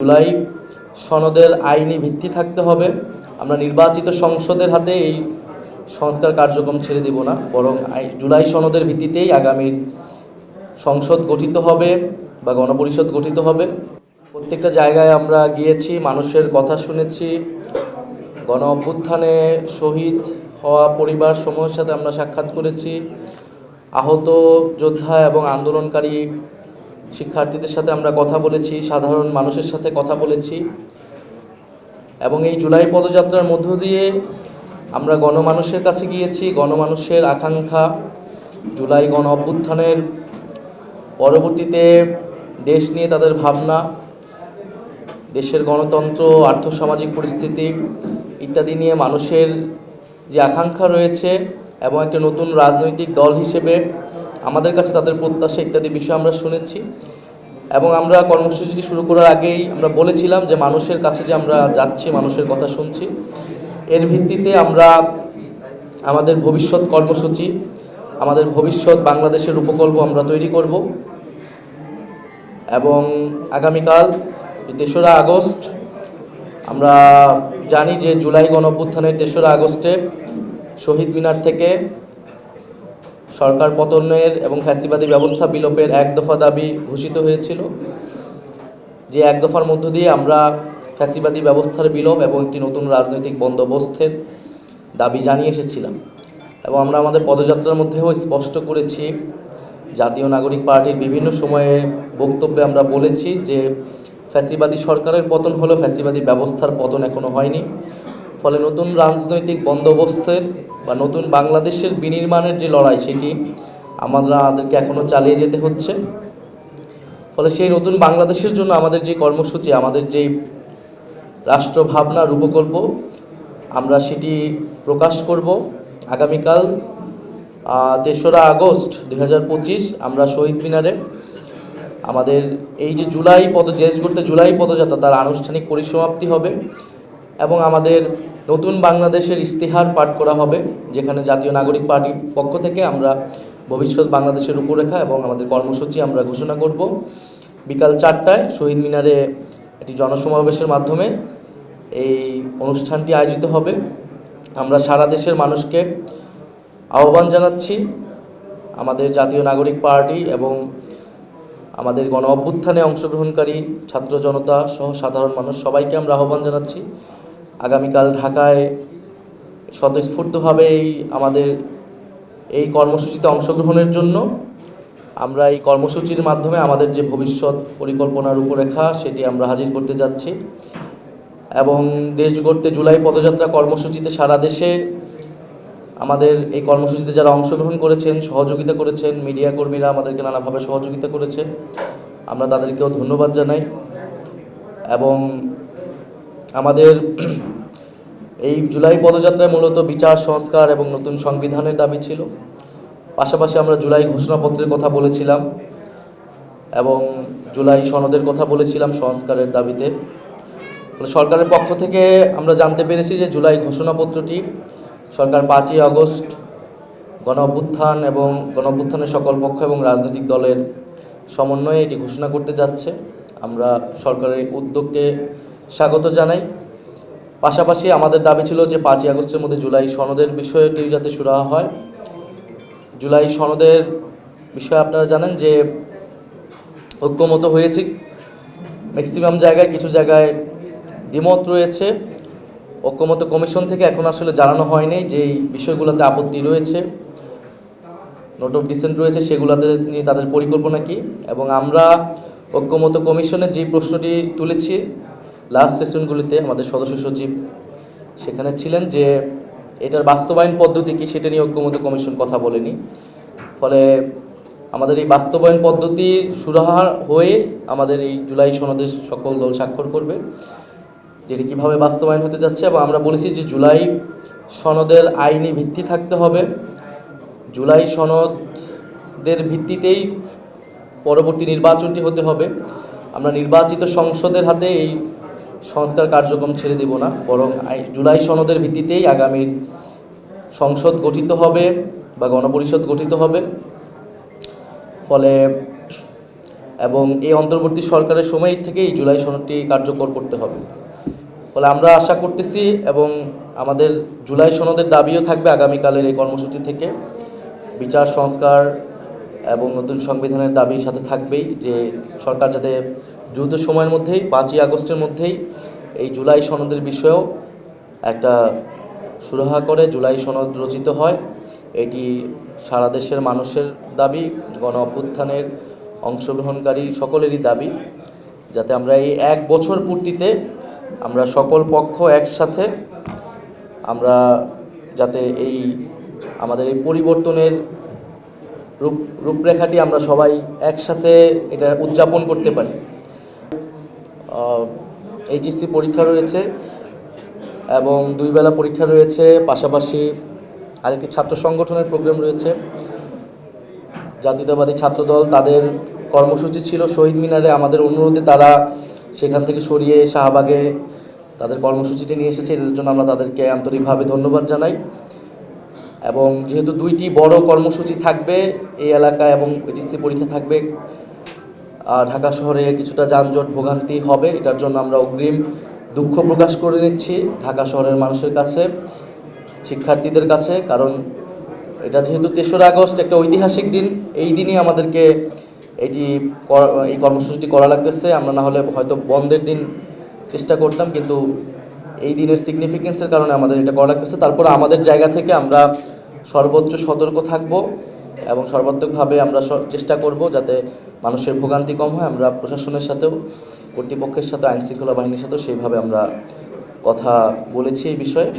জুলাই সনদের আইনি ভিত্তি থাকতে হবে। আমরা নির্বাচিত সংসদের হাতে এই সংস্কার কার্যক্রম ছেড়ে দেব না, বরং জুলাই সনদের ভিত্তিতেই আগামীর সংসদ গঠিত হবে বা গণপরিষদ গঠিত হবে। প্রত্যেকটা জায়গায় আমরা গিয়েছি, মানুষের কথা শুনেছি, গণ অভ্যুত্থানে শহীদ হওয়া পরিবার সমূহের সাথে আমরা সাক্ষাৎ করেছি, আহত যোদ্ধা এবং আন্দোলনকারী শিক্ষার্থীদের সাথে আমরা কথা বলেছি, সাধারণ মানুষের সাথে কথা বলেছি এবং এই জুলাই পদযাত্রার মধ্য দিয়ে আমরা গণমানুষের কাছে গিয়েছি। গণমানুষের আকাঙ্ক্ষা, জুলাই গণ অভ্যুত্থানের পরবর্তীতে দেশ নিয়ে তাদের ভাবনা, দেশের গণতন্ত্র, আর্থসামাজিক পরিস্থিতি ইত্যাদি নিয়ে মানুষের যে আকাঙ্ক্ষা রয়েছে এবং একটা নতুন রাজনৈতিক দল হিসেবে আমাদের কাছে তাদের প্রত্যাশা ইত্যাদি বিষয় আমরা শুনেছি। এবং আমরা কর্মসূচিটি শুরু করার আগেই আমরা বলেছিলাম যে মানুষের কাছে যে আমরা যাচ্ছি, মানুষের কথা শুনছি, এর ভিত্তিতে আমরা আমাদের ভবিষ্যৎ কর্মসূচি, আমাদের ভবিষ্যৎ বাংলাদেশের উপকল্প আমরা তৈরি করব। এবং আগামীকাল ৩রা আগস্ট, আমরা জানি যে জুলাই গণঅভ্যুত্থানের ৩রা আগস্টে শহীদ মিনার থেকে সরকার পতনের এবং ফ্যাসিবাদী ব্যবস্থা বিলোপের এক দফা দাবি ঘোষিত হয়েছিল, যে এক দফার মধ্য দিয়ে আমরা ফ্যাসিবাদী ব্যবস্থার বিলোপ এবং একটি নতুন রাজনৈতিক বন্দোবস্তের দাবি জানিয়ে এসেছিলাম। এবং আমরা আমাদের পদযাত্রার মধ্যেও স্পষ্ট করেছি, জাতীয় নাগরিক পার্টির বিভিন্ন সময়ে বক্তব্যে আমরা বলেছি যে ফ্যাসিবাদী সরকারের পতন হলো, ফ্যাসিবাদী ব্যবস্থার পতন এখনো হয়নি। ফলে নতুন রাজনৈতিক বন্দোবস্তের বা নতুন বাংলাদেশের বিনির্মাণের যে লড়াই, সেটি আমাদেরকে এখনও চালিয়ে যেতে হচ্ছে। ফলে সেই নতুন বাংলাদেশের জন্য আমাদের যে কর্মসূচি, আমাদের যে রাষ্ট্রভাবনা রূপকল্প, আমরা সেটি প্রকাশ করব আগামীকাল ৩রা আগস্ট ২০২৫। আমরা শহীদ মিনারে আমাদের এই যে দেশ গড়তে জুলাই পদযাত্রা, তার আনুষ্ঠানিক পরিসমাপ্তি হবে এবং আমাদের নতুন বাংলাদেশের ইস্তেহার পাঠ করা হবে, যেখানে জাতীয় নাগরিক পার্টির পক্ষ থেকে আমরা ভবিষ্যৎ বাংলাদেশের রূপরেখা এবং আমাদের কর্মসূচি আমরা ঘোষণা করব। বিকাল ৪টায় শহীদ মিনারে একটি জনসমাবেশের মাধ্যমে এই অনুষ্ঠানটি আয়োজিত হবে। আমরা সারা দেশের মানুষকে আহ্বান জানাচ্ছি, আমাদের জাতীয় নাগরিক পার্টি এবং আমাদের গণ অভ্যুত্থানে অংশগ্রহণকারী ছাত্র জনতা সহ সাধারণ মানুষ সবাইকে আমরা আহ্বান জানাচ্ছি আগামীকাল ঢাকায় স্বতঃস্ফূর্তভাবে আমাদের এই কর্মসূচিতে অংশগ্রহণের জন্য। আমরা এই কর্মসূচির মাধ্যমে আমাদের যে ভবিষ্যৎ পরিকল্পনার রূপরেখা, সেটি আমরা হাজির করতে যাচ্ছি। এবং দেশ গড়তে জুলাই পদযাত্রা কর্মসূচিতে সারা দেশে আমাদের এই কর্মসূচিতে যারা অংশগ্রহণ করেছেন, সহযোগিতা করেছেন, মিডিয়া কর্মীরা আমাদেরকে নানাভাবে সহযোগিতা করেছে, আমরা তাদেরকেও ধন্যবাদ জানাই। এবং আমাদের এই জুলাই পদযাত্রায় মূলত বিচার সংস্কার এবং নতুন সংবিধানের দাবি ছিল। পাশাপাশি আমরা জুলাই ঘোষণাপত্রের কথা বলেছিলাম এবং জুলাই সনদের কথা বলেছিলাম সংস্কারের দাবিতে। সরকারের পক্ষ থেকে আমরা জানতে পেরেছি যে জুলাই ঘোষণাপত্রটি সরকার 5ই আগস্ট গণ অভ্যুত্থান এবং গণ অভ্যুত্থানের সকল পক্ষ এবং রাজনৈতিক দলের সমন্বয়ে এটি ঘোষণা করতে যাচ্ছে। আমরা সরকারের উদ্যোগকে স্বাগত জানাই। পাশাপাশি আমাদের দাবি ছিল যে 5ই আগস্টের মধ্যে জুলাই সনদের বিষয়টি যাতে সুরাহা হয়। জুলাই সনদের বিষয়ে আপনারা জানেন যে ঐক্যমত হয়েছে ম্যাক্সিমাম জায়গায়, কিছু জায়গায় দ্বিমত রয়েছে। ঐক্যমত কমিশন থেকে এখন আসলে জানানো হয়নি যে এই বিষয়গুলোতে আপত্তি রয়েছে, নোট অফ ডিসেন্ট রয়েছে, সেগুলোতে নিয়ে তাদের পরিকল্পনা কী। এবং আমরা ঐক্যমত কমিশনের যে প্রশ্নটি তুলেছি লাস্ট সেশনগুলিতে, আমাদের সদস্য সচিব সেখানে ছিলেন, যে এটার বাস্তবায়ন পদ্ধতি কী সেটা নিয়ে ঐক্যমত কমিশন কথা বলেনি। ফলে আমাদের এই বাস্তবায়ন পদ্ধতি সুরাহা হয়ে আমাদের এই জুলাই সনদে সকল দল স্বাক্ষর করবে, যেটি কীভাবে বাস্তবায়ন হতে যাচ্ছে। এবং আমরা বলেছি যে জুলাই সনদের আইনি ভিত্তি থাকতে হবে। জুলাই সনদের ভিত্তিতেই পরবর্তী নির্বাচনটি হতে হবে। আমরা নির্বাচিত সংসদের হাতে এই সংস্কার কার্যক্রম ছেড়ে দেব না, বরং জুলাই সনদের ভিত্তিতেই আগামীর সংসদ গঠিত হবে বা গণপরিষদ গঠিত হবে। ফলে এবং এই অন্তর্বর্তী সরকারের সময় থেকেই জুলাই সনদটি কার্যকর করতে হবে। ফলে আমরা আশা করতেছি এবং আমাদের জুলাই সনদের দাবিও থাকবে আগামীকালের এই কর্মসূচি থেকে। বিচার সংস্কার এবং নতুন সংবিধানের দাবির সাথে থাকবেই যে সরকার যাতে দ্রুত সময়ের মধ্যেই 5ই আগস্টের মধ্যেই এই জুলাই সনদের বিষয়েও একটা সুরাহা করে জুলাই সনদ রচিত হয়। এটি সারা দেশের মানুষের দাবি, গণ অভ্যুত্থানের অংশগ্রহণকারী সকলেরই দাবি, যাতে আমরা এই 1 বছর পূর্তিতে আমরা সকল পক্ষ একসাথে আমরা যাতে আমাদের এই পরিবর্তনের রূপরেখাটি আমরা সবাই একসাথে এটা উদযাপন করতে পারি। এইচএসসি পরীক্ষা রয়েছে এবং 2 বেলা পরীক্ষা রয়েছে, পাশাপাশি আরেকটি ছাত্র সংগঠনের প্রোগ্রাম রয়েছে। জাতীয়তাবাদী ছাত্রদল তাদের কর্মসূচি ছিল শহীদ মিনারে, আমাদের অনুরোধে তারা সেখান থেকে সরিয়ে শাহবাগে তাদের কর্মসূচিটি নিয়ে এসেছে। এর জন্য আমরা তাদেরকে আন্তরিকভাবে ধন্যবাদ জানাই। এবং যেহেতু 2টি বড় কর্মসূচি থাকবে এই এলাকায় এবং এইচএসসি পরীক্ষা থাকবে, ঢাকা শহরে কিছুটা যানজট ভোগান্তি হবে, এটার জন্য আমরা অগ্রিম দুঃখ প্রকাশ করে নিচ্ছি ঢাকা শহরের মানুষের কাছে, শিক্ষার্থীদের কাছে। কারণ এটা যেহেতু 3রা আগস্ট একটা ঐতিহাসিক দিন, এই দিনই আমাদেরকে এই কর্মসূচিটি করা লাগতেছে। আমরা না হলে হয়তো বন্ধের দিন চেষ্টা করতাম, কিন্তু এই দিনের সিগনিফিকেন্সের কারণে আমাদের এটা করা লাগতেছে। তারপর আমাদের জায়গা থেকে আমরা সর্বোচ্চ সতর্ক থাকব এবং সর্বাত্মকভাবে আমরা চেষ্টা করব যাতে মানুষের ভোগান্তি কম হয়। আমরা প্রশাসনের সাথেও, কর্তৃপক্ষের সাথে, আইনশৃঙ্খলা বাহিনীর সাথেও সেইভাবে আমরা কথা বলেছি এই বিষয়ে।